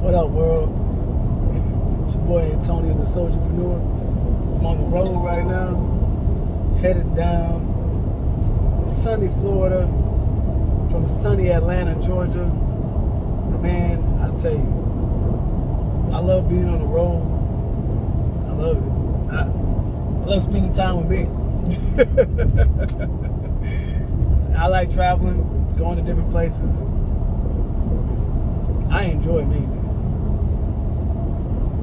What up, world? It's your boy Antonio TheSoldierpreneur. I'm on the road right now, headed down to sunny Florida from sunny Atlanta, Georgia. Man, I tell you, I love being on the road. I love it. I love spending time with me. I like traveling, going to different places. I enjoy me, man.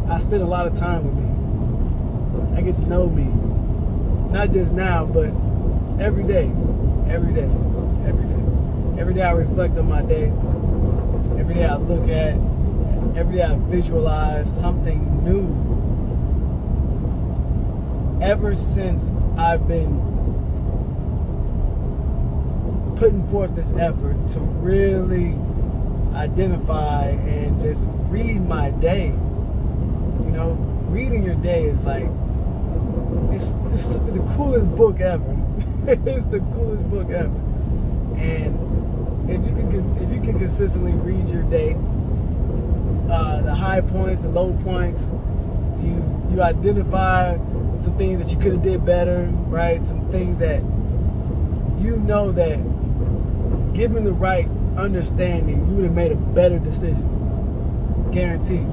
I spend a lot of time with me. I get to know me. Not just now, but every day. Every day. Every day. Every day I reflect on my day. Every day I look at. Every day I visualize something new. Ever since I've been putting forth this effort to really identify and just read my day. You know, reading your day is like, it's the coolest book ever. It's the coolest book ever. And if you can consistently read your day, the high points, the low points, you identify some things that you could have did better, right? Some things that you know that given the right understanding, you would have made a better decision. Guaranteed.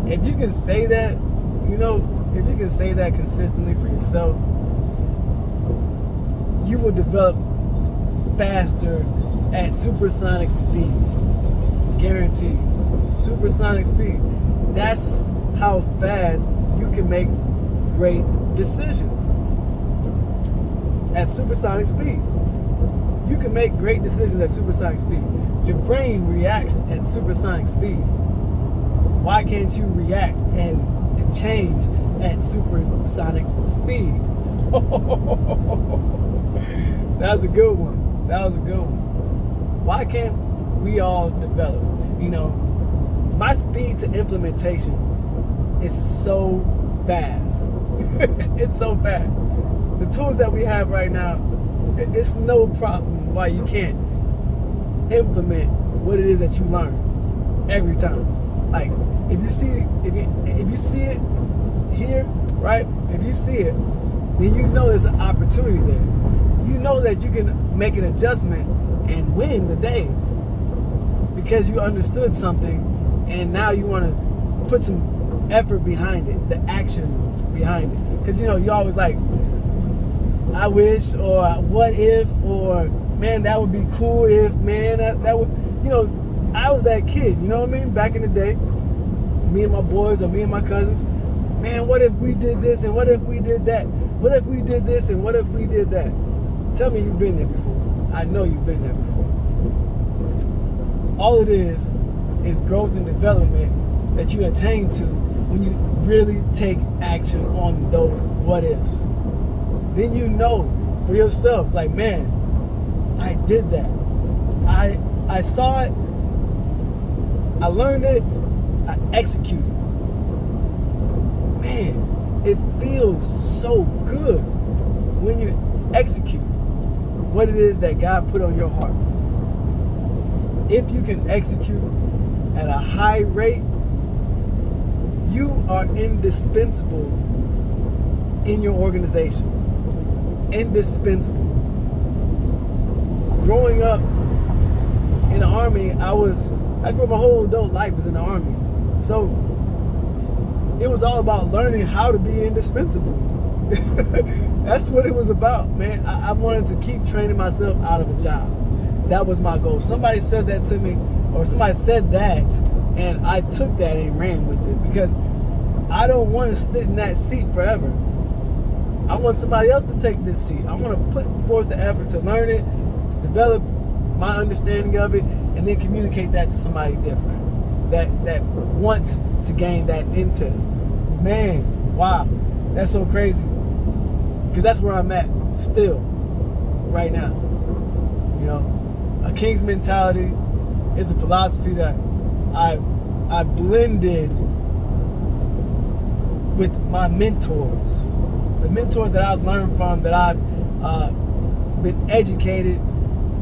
If you can say that, you know, if you can say that consistently for yourself, you will develop faster at supersonic speed. Guaranteed. Supersonic speed. That's how fast you can make great decisions. At supersonic speed. You can make great decisions at supersonic speed. Your brain reacts at supersonic speed. Why can't you react and change at supersonic speed? That was a good one. That was a good one. Why can't we all develop? You know, my speed to implementation is so fast. It's so fast. The tools that we have right now, it's no problem why you can't implement what it is that you learn every time. Like if you see it here, right? If you see it, then you know there's an opportunity there. You know that you can make an adjustment and win the day because you understood something, and now you want to put some effort behind it, the action behind it. Because you know you always like, I wish, or what if, or man, that would be cool if, man, that would, you know, I was that kid, you know what I mean? Back in the day, me and my boys or me and my cousins, man, what if we did this and what if we did that? What if we did this and what if we did that? Tell me you've been there before. I know you've been there before. All it is growth and development that you attain to when you really take action on those what ifs. Then you know for yourself, like, man, I did that. I saw it, I learned it, I executed. Man, it feels so good when you execute what it is that God put on your heart. If you can execute at a high rate, you are indispensable in your organization. Indispensable. Growing up in the Army, I grew up my whole adult life was in the Army. So it was all about learning how to be indispensable. That's what it was about, man. I wanted to keep training myself out of a job. That was my goal. Somebody said that to me, or somebody said that, and I took that and ran with it because I don't want to sit in that seat forever. I want somebody else to take this seat. I want to put forth the effort to learn it, develop my understanding of it, and then communicate that to somebody different that wants to gain that intel. Man, wow, that's so crazy. Because that's where I'm at still, right now. You know, a king's mentality is a philosophy that I blended with my mentors. The mentors that I've learned from, that I've been educated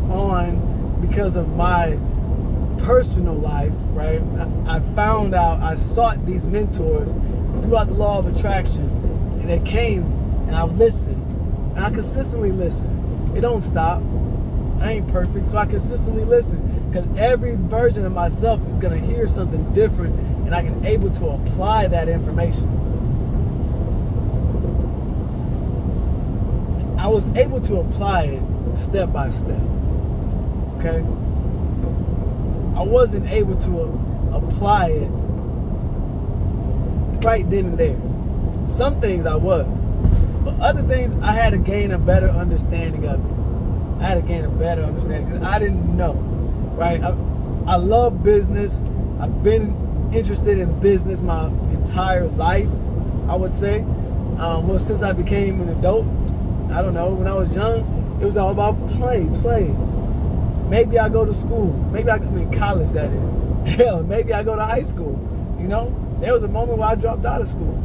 on because of my personal life, right? I found out, I sought these mentors throughout the law of attraction, and they came, and I listened, and I consistently listen. It don't stop. I ain't perfect, so I consistently listen, because every version of myself is gonna hear something different, and I can able to apply that information. I was able to apply it step by step. Okay? I wasn't able to apply it right then and there. Some things I was, but other things I had to gain a better understanding of it. I had to gain a better understanding because I didn't know, right? I love business. I've been interested in business my entire life, I would say. Well, since I became an adult, I don't know, when I was young, it was all about play. Maybe I go to school. Maybe I mean college, that is. Hell, maybe I go to high school. You know, there was a moment where I dropped out of school.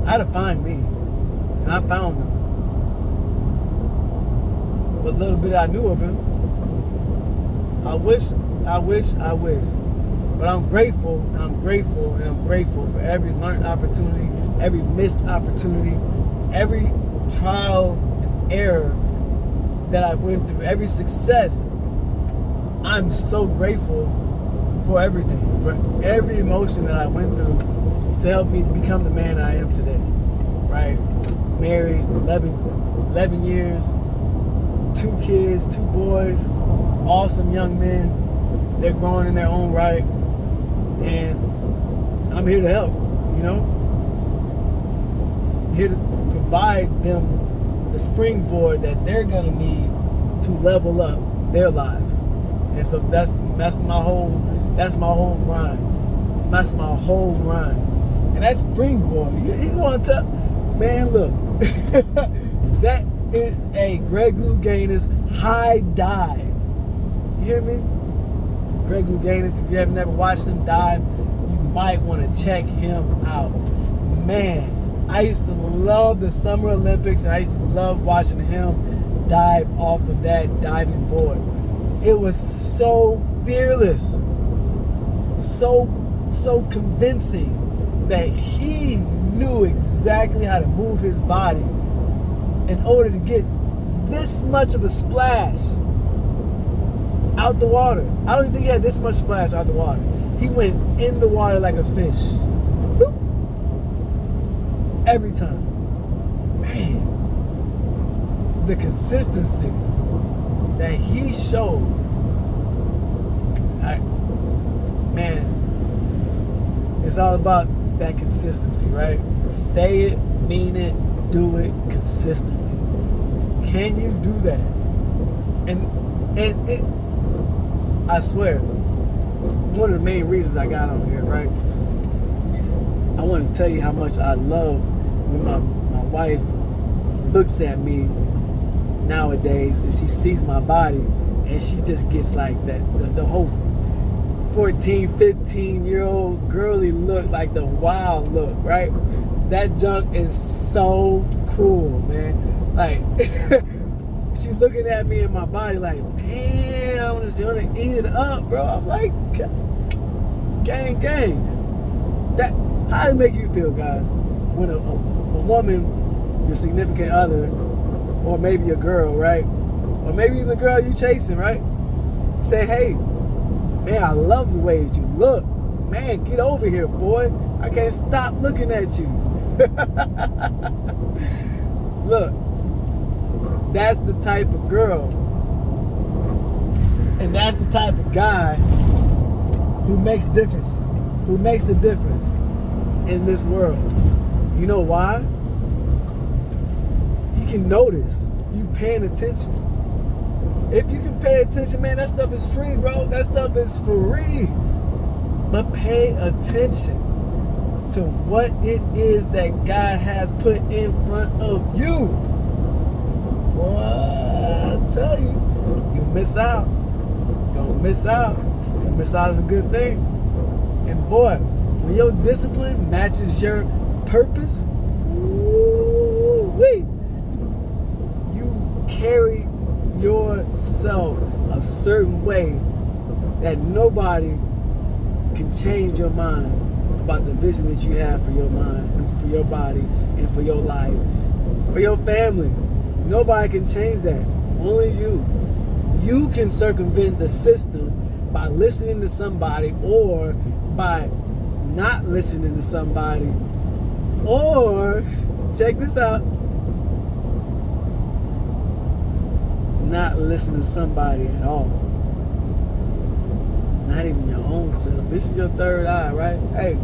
I had to find me, and I found him. What little bit I knew of him, I wish. But I'm grateful for every learned opportunity, every missed opportunity, every trial and error that I went through, every success. I'm so grateful for everything, for every emotion that I went through to help me become the man I am today, right? Married, 11 years, 2 kids, 2 boys, awesome young men. They're growing in their own right, and I'm here to help, you know? Here to provide them the springboard that they're gonna need to level up their lives. And so that's my whole grind. That's my whole grind. And that springboard, you want to, man, look, that is a Greg Louganis high dive. You hear me? Greg Louganis, if you have never watched him dive, you might want to check him out. Man, I used to love the Summer Olympics, and I used to love watching him dive off of that diving board. It was so fearless, so convincing that he knew exactly how to move his body in order to get this much of a splash out the water. I don't even think he had this much splash out the water. He went in the water like a fish. Whoop. Every time. Man, the consistency that he showed, man, it's all about that consistency, right? Say it, mean it, do it consistently. Can you do that? And it, I swear, one of the main reasons I got on here, right? I want to tell you how much I love when my wife looks at me nowadays and she sees my body and she just gets like that, the whole 14, 15-year-old girly look, like the wild look, right? That junk is so cool, man. Like, she's looking at me and my body like, damn, she wanna eat it up, bro. I'm like, gang. That, how does it make you feel, guys, when a woman, your significant other, or maybe a girl, right? Or maybe even the girl you chasing, right? Say, hey, man, I love the way that you look. Man, get over here, boy. I can't stop looking at you. Look, that's the type of girl, and that's the type of guy who makes a difference in this world. You know why? You can notice you paying attention. If you can pay attention, man, that stuff is free, bro. That stuff is free. But pay attention to what it is that God has put in front of you. Boy, I tell you, you miss out. You're gonna miss out. You're gonna miss out on a good thing. And boy, when your discipline matches your purpose, woo-wee, you carry yourself a certain way that nobody can change your mind about the vision that you have for your mind and for your body and for your life, for your family. Nobody can change that. Only you. You can circumvent the system by listening to somebody, or by not listening to somebody, or, check this out, not listening to somebody at all. Not even your own self. This is your third eye, right? Hey,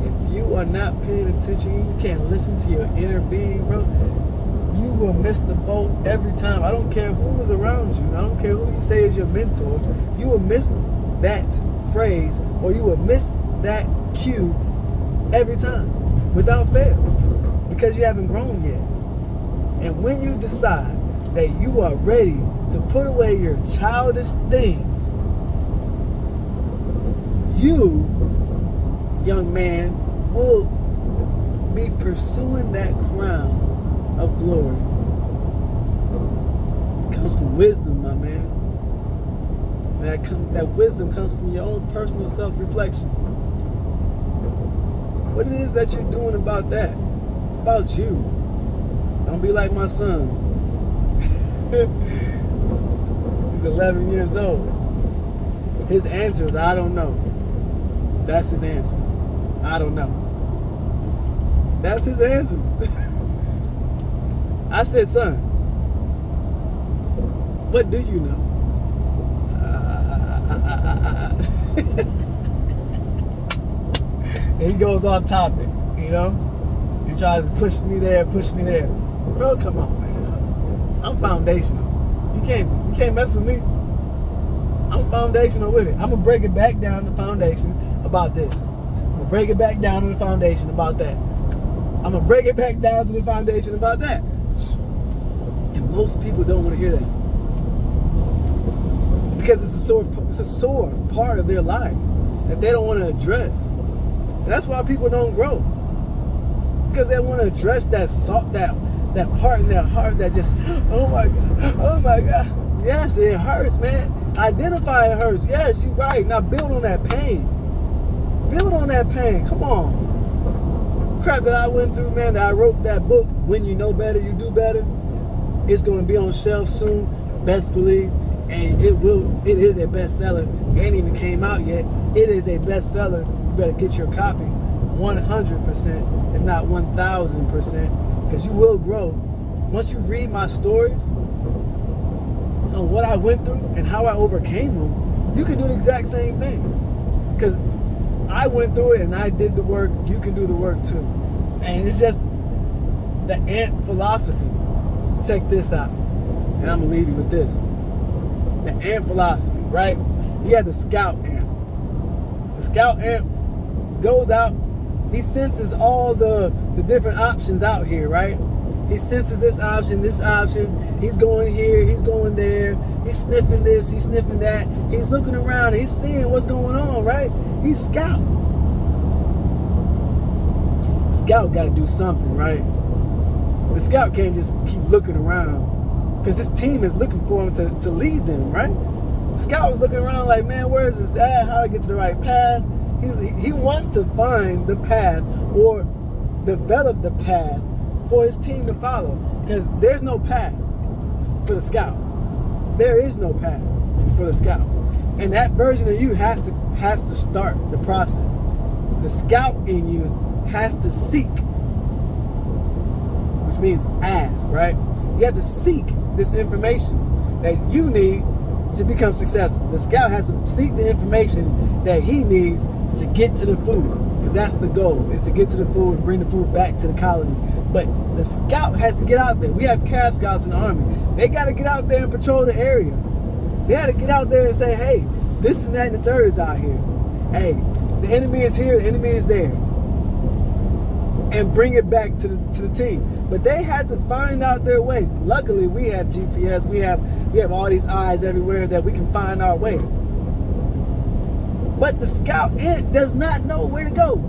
if you are not paying attention, you can't listen to your inner being, bro, you will miss the boat every time. I don't care who is around you. I don't care who you say is your mentor. You will miss that phrase, or you will miss that cue every time, without fail, because you haven't grown yet. And when you decide that you are ready to put away your childish things, you, young man, will be pursuing that crown of glory. It comes from wisdom, my man. That wisdom comes from your own personal self-reflection. What it is that you're doing about that, about you. Don't be like my son. He's 11 years old. His answer is, I don't know. That's his answer. I don't know. That's his answer. I said, son, what do you know? And he goes off topic, you know? He tries to push me there. Bro, come on, man. I'm foundational. You can't mess with me. I'm foundational with it. I'm gonna break it back down to the foundation about this. I'm gonna break it back down to the foundation about that. I'm gonna break it back down to the foundation about that. And most people don't want to hear that, because it's a sore part of their life that they don't want to address. And that's why people don't grow, because they want to address that part in their heart that just, oh my God. Yes, it hurts, man. Identify it hurts. Yes, you're right. Now build on that pain. Come on. Crap that I went through, man, that I wrote that book, When You Know Better, You Do Better. It's going to be on shelves soon, best believe. And it is a bestseller. It ain't even came out yet. It is a bestseller. You better get your copy 100%, if not 1,000%, because you will grow. Once you read my stories on what I went through and how I overcame them, you can do the exact same thing. Because I went through it and I did the work. You can do the work too. And it's just the ant philosophy. Check this out. And I'm going to leave you with this. The ant philosophy, right? You have the scout ant. The scout ant goes out. He senses all the different options out here, right? He senses this option. He's going here, he's going there. He's sniffing this, he's sniffing that. He's looking around, he's seeing what's going on, right? He's scout. Scout got to do something, right? The scout can't just keep looking around, because his team is looking for him to lead them, right? The scout is looking around like, man, where is this at? How to get to the right path? He wants to find the path, or develop the path for his team to follow, because there's no path for the scout. There is no path for the scout, and that version of you has to start the process. The scout in you has to seek, which means ask, right? You have to seek this information that you need to become successful. The scout has to seek the information that he needs to get to the food, because that's the goal, is to get to the food and bring the food back to the colony. But the scout has to get out there. We have Cab Scouts in the Army. They got to get out there and patrol the area. They got to get out there and say, hey, this and that and the third is out here. Hey, the enemy is here, the enemy is there. And bring it back to the team. But they had to find out their way. Luckily, we have GPS. We have all these eyes everywhere that we can find our way. But the scout ant does not know where to go.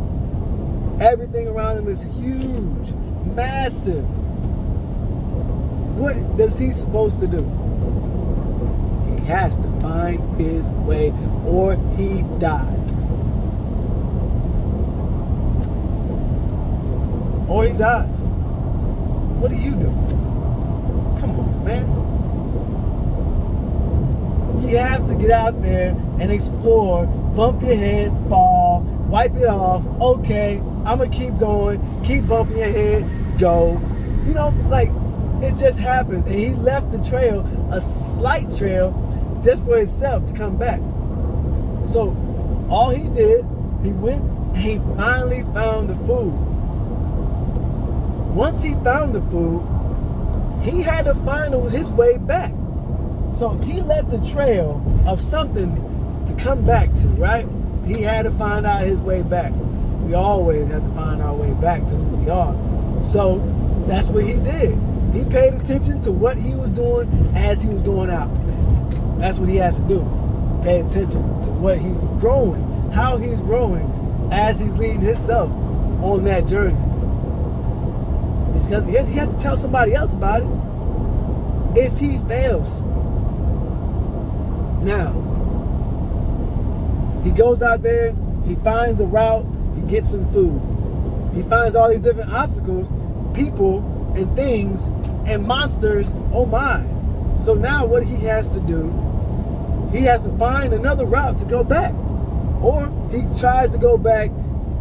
Everything around him is huge, massive. What is he supposed to do? has to find his way or he dies. Or he dies. What are you doing? Come on, man. You have to get out there and explore, bump your head, fall, wipe it off. Okay, I'm gonna keep going, keep bumping your head, go. You know, like, it just happens. And he left the trail, a slight trail, just for himself to come back. So all he did, he went and he finally found the food. Once he found the food, he had to find his way back. So he left a trail of something to come back to, right? He had to find out his way back. We always have to find our way back to who we are. So that's what he did. He paid attention to what he was doing as he was going out. That's what he has to do. Pay attention to what he's growing, how he's growing as he's leading himself on that journey. Because he has to tell somebody else about it if he fails. Now, he goes out there, he finds a route, he gets some food. He finds all these different obstacles, people and things and monsters, oh my. So now what he has to do, he has to find another route to go back. Or he tries to go back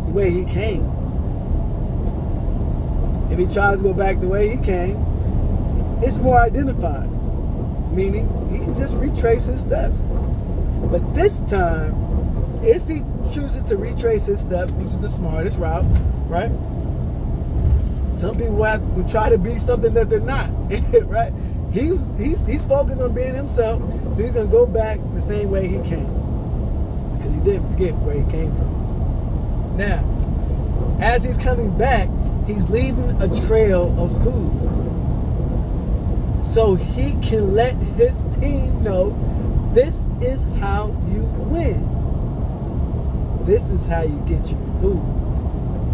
the way he came. If he tries to go back the way he came, it's more identified. Meaning, he can just retrace his steps. But this time, if he chooses to retrace his steps, which is the smartest route, right? Some people will try to be something that they're not, right? He's focused on being himself, so he's gonna go back the same way he came, because he didn't forget where he came from. Now, as he's coming back, he's leaving a trail of food, so he can let his team know this is how you win. This is how you get your food.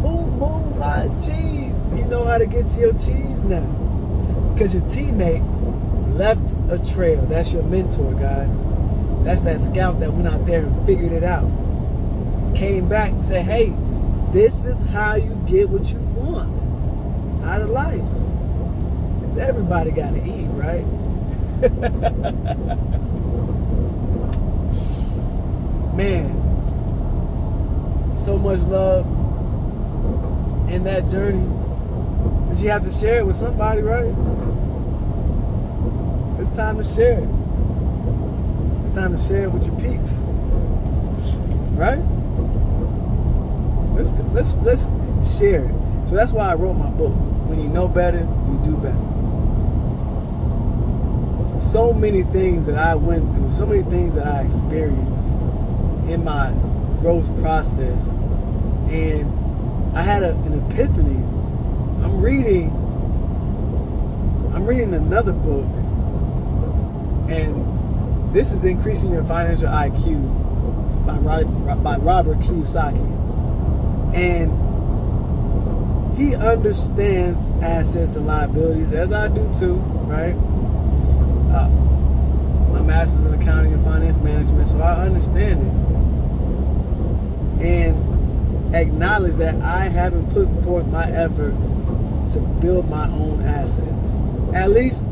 Who moved my cheese? You know how to get to your cheese now. Because your teammate left a trail. That's your mentor, guys. That's that scout that went out there and figured it out. Came back and said, hey, this is how you get what you want out of life. Because everybody got to eat, right? Man, so much love in that journey that you have to share it with somebody, right? It's time to share it. It's time to share it with your peeps, right? Let's share it. So that's why I wrote my book. When you know better, you do better. So many things that I went through, so many things that I experienced in my growth process, and I had an epiphany. I'm reading another book, and this is Increasing Your Financial IQ by Robert Kiyosaki, and he understands assets and liabilities as I do too, right? My master's in accounting and finance management, so I understand it. And acknowledge that I haven't put forth my effort to build my own assets. At least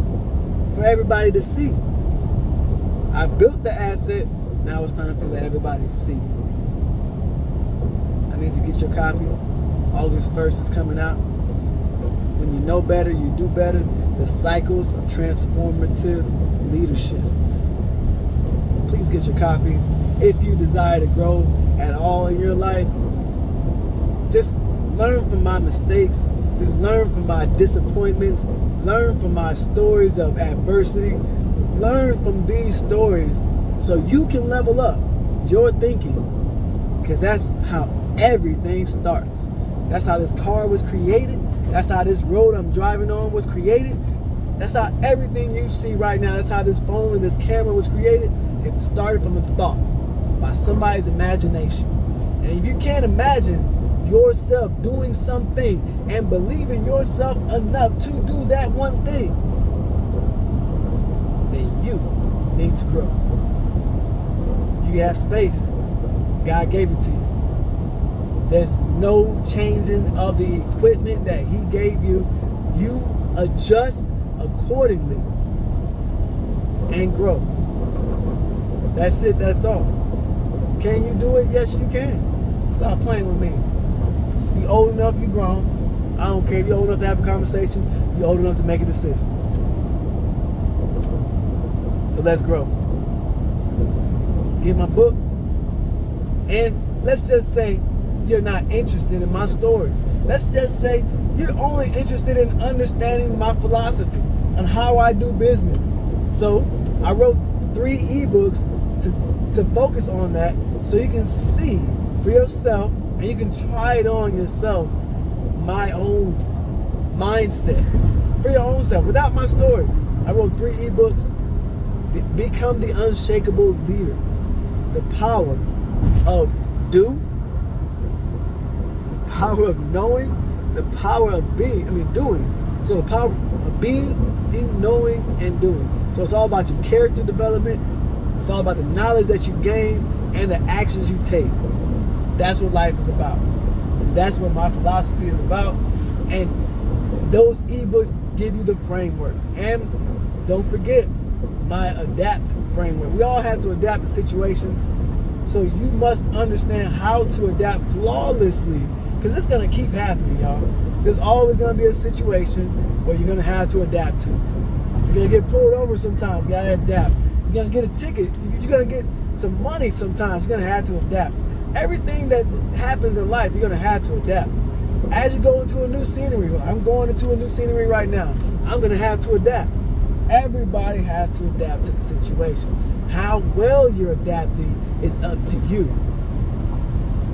for everybody to see. I built the asset, now it's time to let everybody see. I need to get your copy. August 1st is coming out. When you know better, you do better. The Cycles of Transformative Leadership. Please get your copy. If you desire to grow at all in your life, just learn from my mistakes. Just learn from my disappointments. Learn from my stories of adversity. Learn from these stories so you can level up your thinking. Because that's how everything starts. That's how this car was created. That's how this road I'm driving on was created. That's how everything you see right now, that's how this phone and this camera was created. It was started from a thought by somebody's imagination. And if you can't imagine yourself doing something and believe in yourself enough to do that one thing, then you need to grow. You have space. God gave it to you. There's no changing of the equipment that He gave you. You adjust accordingly and grow. That's it. That's all. Can you do it? Yes, you can. Stop playing with me. You old enough, you grown. I don't care if you're old enough to have a conversation. You're old enough to make a decision. So let's grow. Get my book. And let's just say you're not interested in my stories. Let's just say you're only interested in understanding my philosophy and how I do business. So I wrote 3 ebooks to focus on that, so you can see for yourself and you can try it on yourself, my own mindset for your own self without my stories. I wrote 3 ebooks. Become the unshakable leader. The power of do, the power of knowing, the power of doing. So the power of being, knowing, and doing. So it's all about your character development. It's all about the knowledge that you gain and the actions you take. That's what life is about. And that's what my philosophy is about. And those ebooks give you the frameworks. And don't forget my adapt framework. We all have to adapt to situations. So you must understand how to adapt flawlessly, because it's going to keep happening, y'all. There's always going to be a situation where you're going to have to adapt to. You're going to get pulled over sometimes. You got to adapt. You're going to get a ticket. You're going to get some money sometimes. You're going to have to adapt. Everything that happens in life, you're going to have to adapt. As you go into a new scenery, I'm going into a new scenery right now. I'm going to have to adapt. Everybody has to adapt to the situation. How well you're adapting is up to you.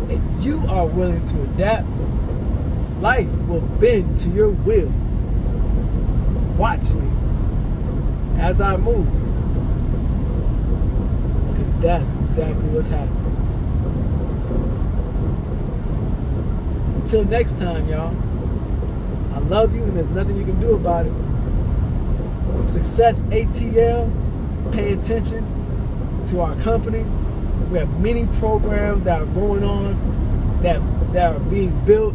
If you are willing to adapt, life will bend to your will. Watch me as I move, because that's exactly what's happening. Until next time, y'all, I love you and there's nothing you can do about it. Success ATL, pay attention to our company. We have many programs that are going on, that are being built,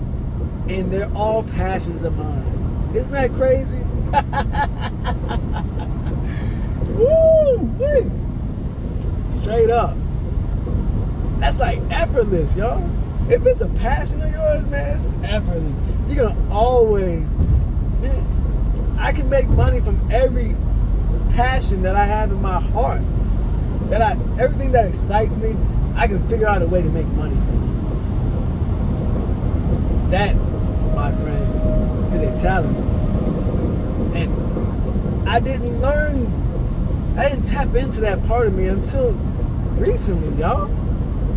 and they're all passions of mine. Isn't that crazy? Woo! Straight up. That's like effortless, y'all. If it's a passion of yours, man, it's effortless. You're gonna always, man, I can make money from every passion that I have in my heart. Everything that excites me, I can figure out a way to make money from it. That, my friends, is a talent. And I didn't tap into that part of me until recently, y'all.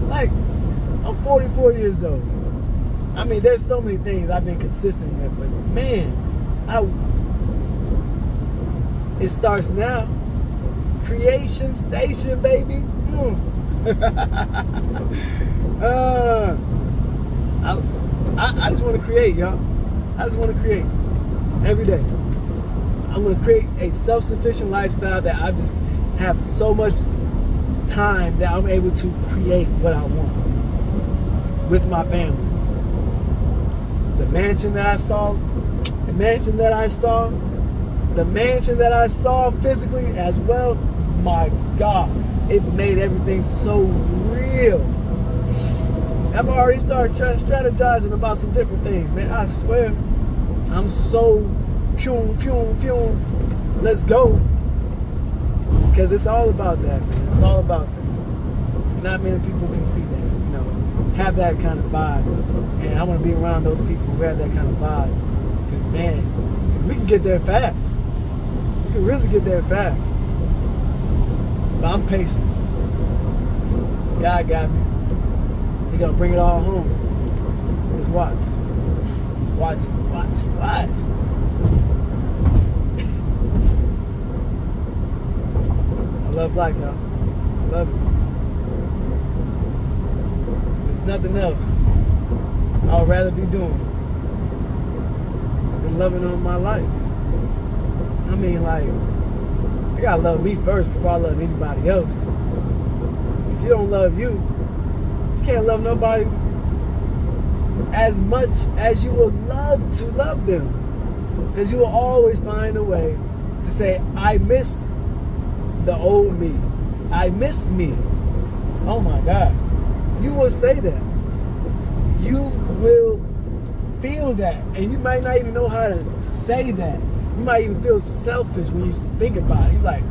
Like, I'm 44 years old. I mean, there's so many things I've been consistent with, but man, it starts now. Creation station, baby. I just want to create, y'all. I just want to create every day. I'm going to create a self-sufficient lifestyle that I just have so much time that I'm able to create what I want with my family. The mansion that I saw physically as well, my God, it made everything so real. I've already started strategizing about some different things, man. I swear, I'm so let's go. Because it's all about that, man. It's all about that. Not many people can see that, have that kind of vibe. And I want to be around those people who have that kind of vibe. Because, man, we can get there fast. We can really get there fast. But I'm patient. God got me. He's going to bring it all home. Just watch. Watch. I love life, y'all. I love it. There's nothing else I would rather be doing than loving on my life. I mean, like, I gotta love me first before I love anybody else. If you don't love you, you can't love nobody as much as you would love to love them. Because you will always find a way to say, I miss the old me. I miss me. Oh my God. You will say that. You will feel that. And you might not even know how to say that. You might even feel selfish when you think about it. You're like,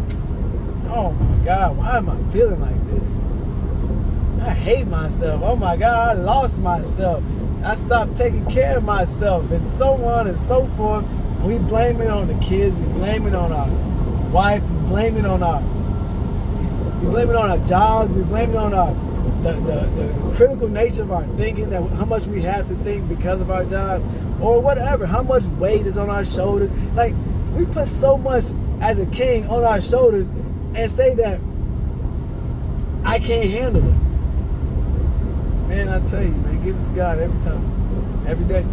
oh my God, why am I feeling like this? I hate myself. Oh my God, I lost myself. I stopped taking care of myself, and so on and so forth. And we blame it on the kids. We blame it on our wife. We blame it on our jobs. We blame it on the critical nature of our thinking, that how much we have to think because of our job, or whatever. How much weight is on our shoulders? Like, we put so much as a king on our shoulders and say that I can't handle it. Man, I tell you, man, give it to God every time, every day.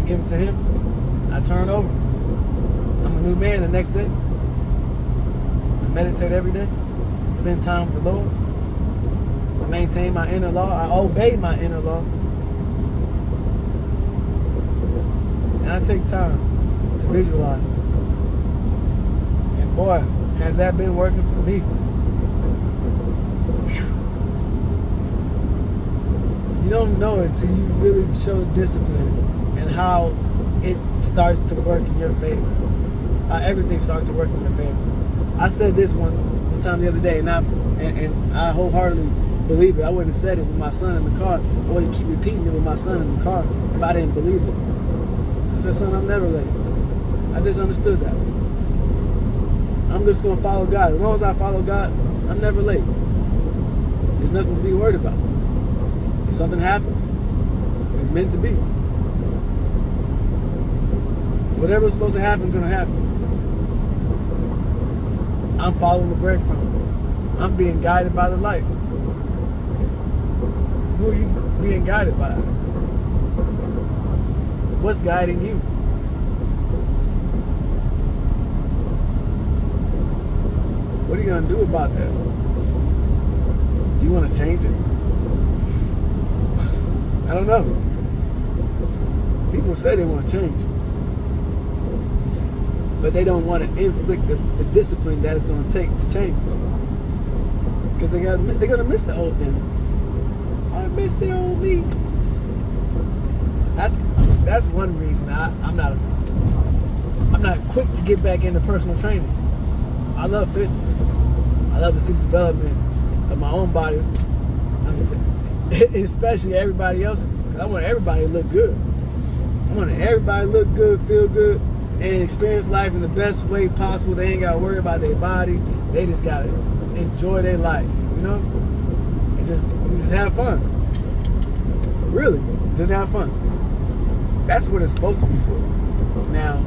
Give it to Him. I turn over. I'm a new man the next day. I meditate every day. Spend time with the Lord. I maintain my inner law. I obey my inner law. And I take time to visualize. And boy, has that been working for me. Whew. You don't know it until you really show discipline and how it starts to work in your favor. How everything starts to work in your favor. I said this one time the other day, and I wholeheartedly believe it. I wouldn't have said it with my son in the car. I wouldn't keep repeating it with my son in the car if I didn't believe it. I said, son, I'm never late. I just understood that. I'm just going to follow God. As long as I follow God, I'm never late. There's nothing to be worried about. If something happens, it's meant to be. Whatever's supposed to happen is going to happen. I'm following the breadcrumbs. I'm being guided by the light. Who are you being guided by? What's guiding you? What are you going to do about that? Do you want to change it? I don't know. People say they want to change, but they don't want to inflict the discipline that it's going to take to change. Because they're going to miss the old them. I miss the old me. That's one reason I'm not quick to get back into personal training. I love fitness. I love to see the development of my own body. I mean, especially everybody else's. Because I want everybody to look good. I want everybody to look good, feel good, and experience life in the best way possible. They ain't got to worry about their body. They just got to enjoy their life, you know? And just have fun. Really, just have fun. That's what it's supposed to be for. Now,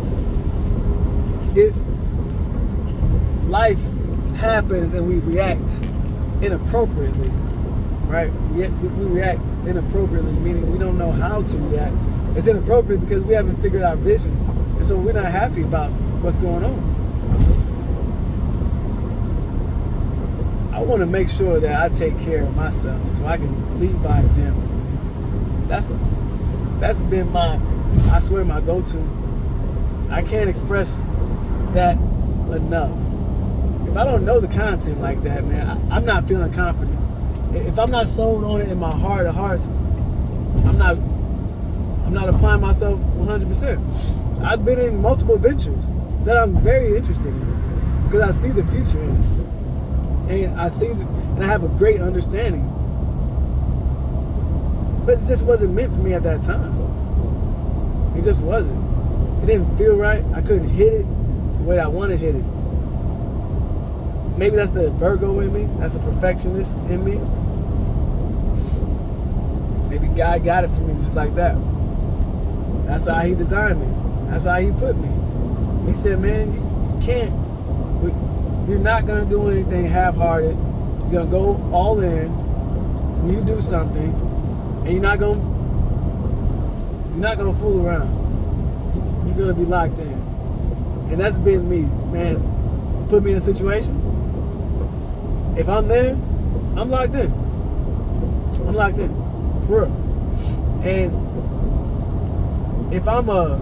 if life happens and we react inappropriately, right? We react inappropriately, meaning we don't know how to react. It's inappropriate because we haven't figured out vision. And so we're not happy about what's going on. I want to make sure that I take care of myself so I can lead by example. That's been my go-to. I can't express that enough. If I don't know the content like that, man, I'm not feeling confident. If I'm not sold on it in my heart of hearts, I'm not applying myself 100%. I've been in multiple ventures that I'm very interested in because I see the future in it. And I have a great understanding. But it just wasn't meant for me at that time. It just wasn't. It didn't feel right. I couldn't hit it the way I want to hit it. Maybe that's the Virgo in me. That's a perfectionist in me. Maybe God got it for me just like that. That's how He designed me. That's how He put me. He said, man, you can't. You're not going to do anything half-hearted. You're going to go all in when you do something, and you're not going to fool around. You're going to be locked in. And that's been me, man. Put me in a situation. If I'm there, I'm locked in. I'm locked in. For real. And if I'm a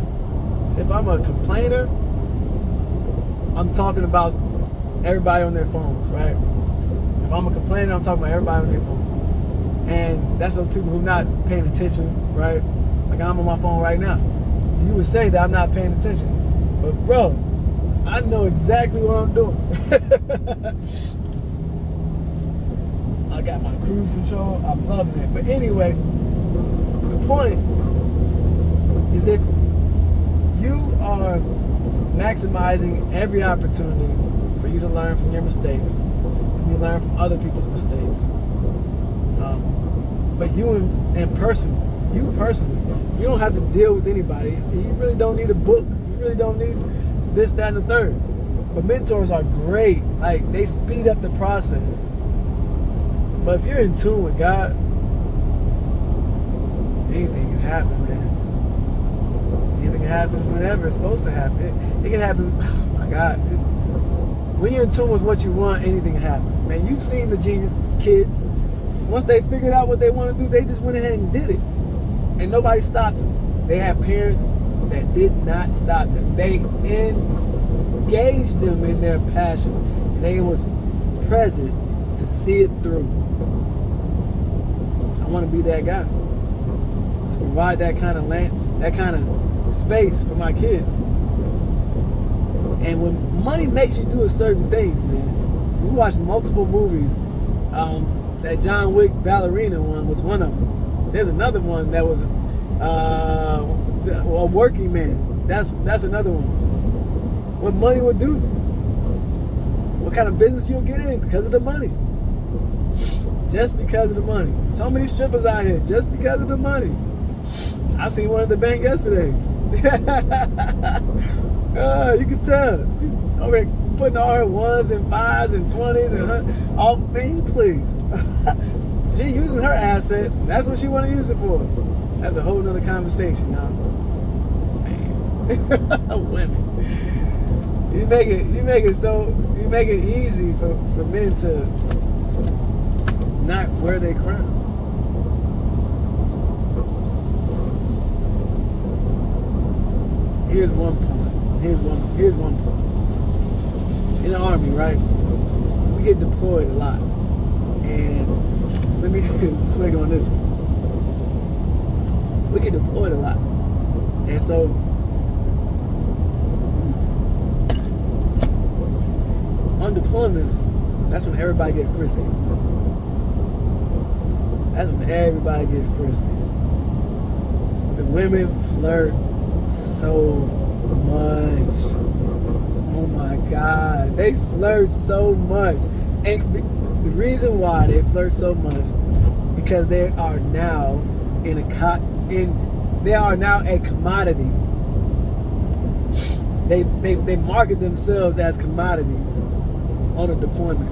complainer, I'm talking about everybody on their phones, right? If I'm a complainer, I'm talking about everybody on their phones. And that's those people who not paying attention, right? Like I'm on my phone right now. You would say that I'm not paying attention. But bro, I know exactly what I'm doing. I got my cruise control. I'm loving it. But anyway, the point is if you are maximizing every opportunity for you to learn from your mistakes, for you to learn from other people's mistakes, but you personally, you don't have to deal with anybody. You really don't need a book. You really don't need this, that, and the third. But mentors are great. Like, they speed up the process. But if you're in tune with God, anything can happen, man. Anything can happen whenever it's supposed to happen. It can happen, oh my God. When you're in tune with what you want, anything can happen. Man, you've seen the genius kids. Once they figured out what they want to do, they just went ahead and did it. And nobody stopped them. They had parents that did not stop them. They engaged them in their passion. And they was present to see it through. I want to be that guy. To provide that kind of land, that kind of space for my kids. And when money makes you do certain things, man. We watched multiple movies. That John Wick ballerina one was one of them. There's another one that was a working man. That's another one. What money would do. What kind of business you'll get in because of the money. Just because of the money. So many strippers out here just because of the money. I seen one at the bank yesterday. You can tell. She already putting all her 1s and 5s and 20s and 100s. All, man, please. She using her assets. That's what she want to use it for. That's a whole nother conversation, y'all. Man. Women. You make it easy for men to not wear their crown. Here's one point. Here's one point. In the Army, right? We get deployed a lot. And let me swing on this. We get deployed a lot. And so on deployments, that's when everybody get frisky. That's when everybody get frisky. The women flirt so much. Oh my God, they flirt so much. And the reason why they flirt so much, because they are now they are now a commodity. They market themselves as commodities on a deployment.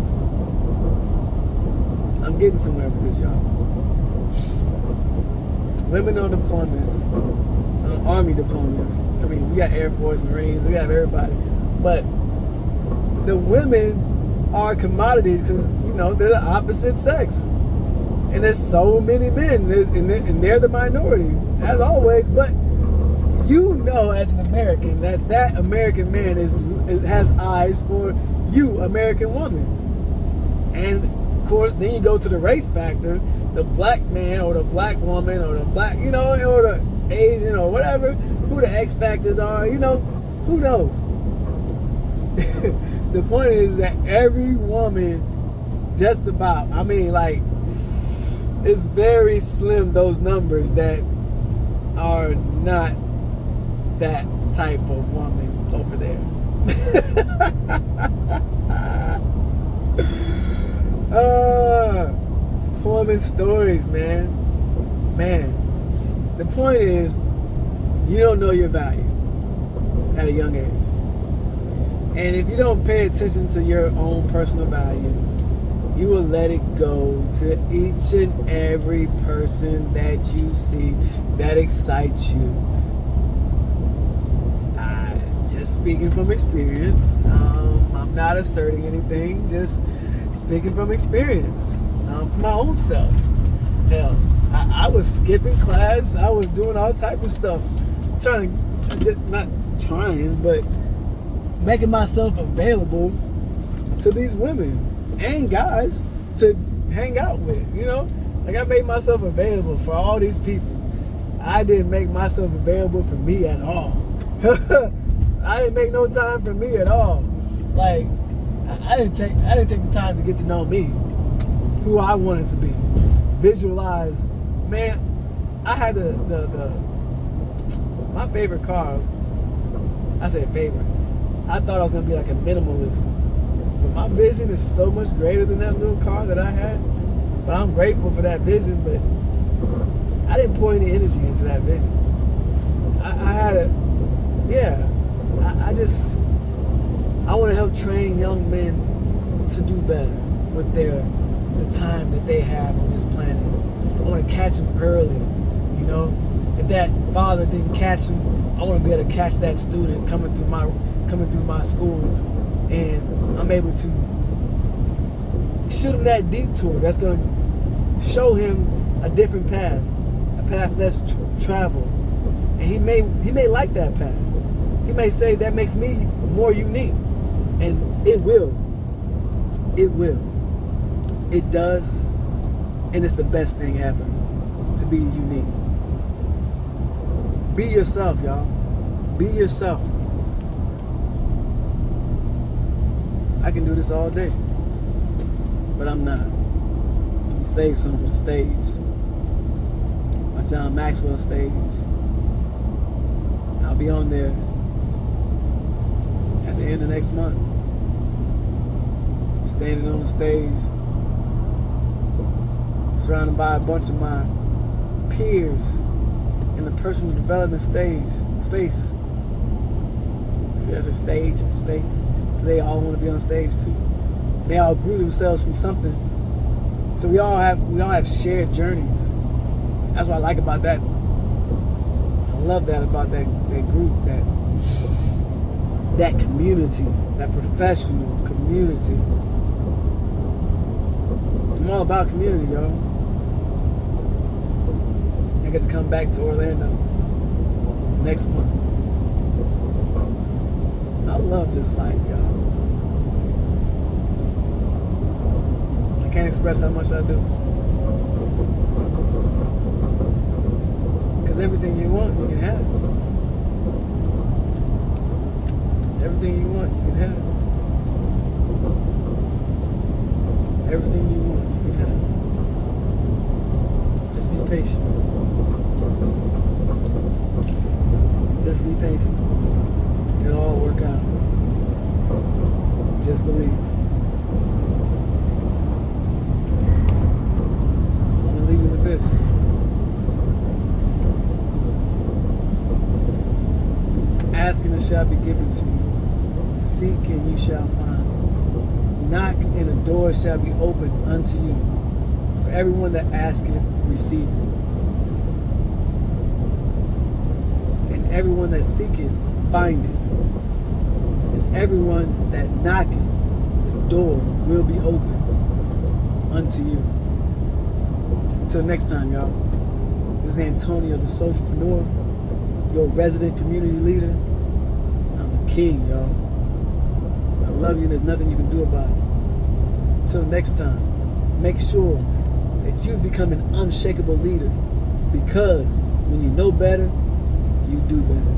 I'm getting somewhere with this, y'all. Women on deployments, on Army deployments. I mean, we got Air Force, Marines, we have everybody. But the women are commodities because, you know, they're the opposite sex. And there's so many men, and they're the minority, as always. But you know, as an American, that American man has eyes for you, American woman. And of course, then you go to the race factor, the black man or the black woman or the black, you know, or the Asian or whatever, who the X factors are, you know, who knows? The point is that every woman, just about, I mean, like, it's very slim, those numbers that are not that type of woman over there. Deployment stories, man. The point is, you don't know your value at a young age. And if you don't pay attention to your own personal value, you will let it go to each and every person that you see that excites you. Just speaking from experience. I'm not asserting anything, just speaking from experience. for my own self. Hell, I was skipping class. I was doing all type of stuff, not trying, but making myself available to these women and guys to hang out with. You know, like I made myself available for all these people. I didn't make myself available for me at all. I didn't make no time for me at all. Like I didn't take the time to get to know me, who I wanted to be, visualize. Man, I had my favorite car. I say favorite. I thought I was gonna be like a minimalist, but my vision is so much greater than that little car that I had. But I'm grateful for that vision. But I didn't pour any energy into that vision. I want to help train young men to do better with the time that they have on this planet. I want to catch them early. You know, if that father didn't catch him, I want to be able to catch that student coming through my school, and I'm able to shoot him that detour that's going to show him a different path, a path less traveled, and he may like that path. He may say that makes me more unique, and it will. It does, and it's the best thing ever to be unique. Be yourself, y'all. Be yourself. I can do this all day, but I'm not. I'm gonna save some for the stage. My John Maxwell stage. I'll be on there at the end of next month, standing on the stage, surrounded by a bunch of my peers in the personal development space. See, there's a stage space. They all want to be on stage too. They all grew themselves from something. So we all have shared journeys. That's what I like about that. I love that about that group, that community, that professional community. I'm all about community, y'all. I get to come back to Orlando next month. I love this life, y'all. I can't express how much I do. Because everything you want, you can have. Everything you want, you can have. Everything you want, you can have. Just be patient. Just be patient. It'll all work out. Just believe. I'm gonna leave you with this. Ask and it shall be given to you. Seek and you shall find. Knock and the door shall be opened unto you. For everyone that asketh, receiveth. And everyone that seeketh, findeth. And everyone that knocketh, the door will be open unto you. Until next time, y'all. This is Antonio TheSoldierpreneur, your resident community leader. I'm a king, y'all. I love you and there's nothing you can do about it. Until next time, make sure that you become an unshakable leader, because when you know better, you do better.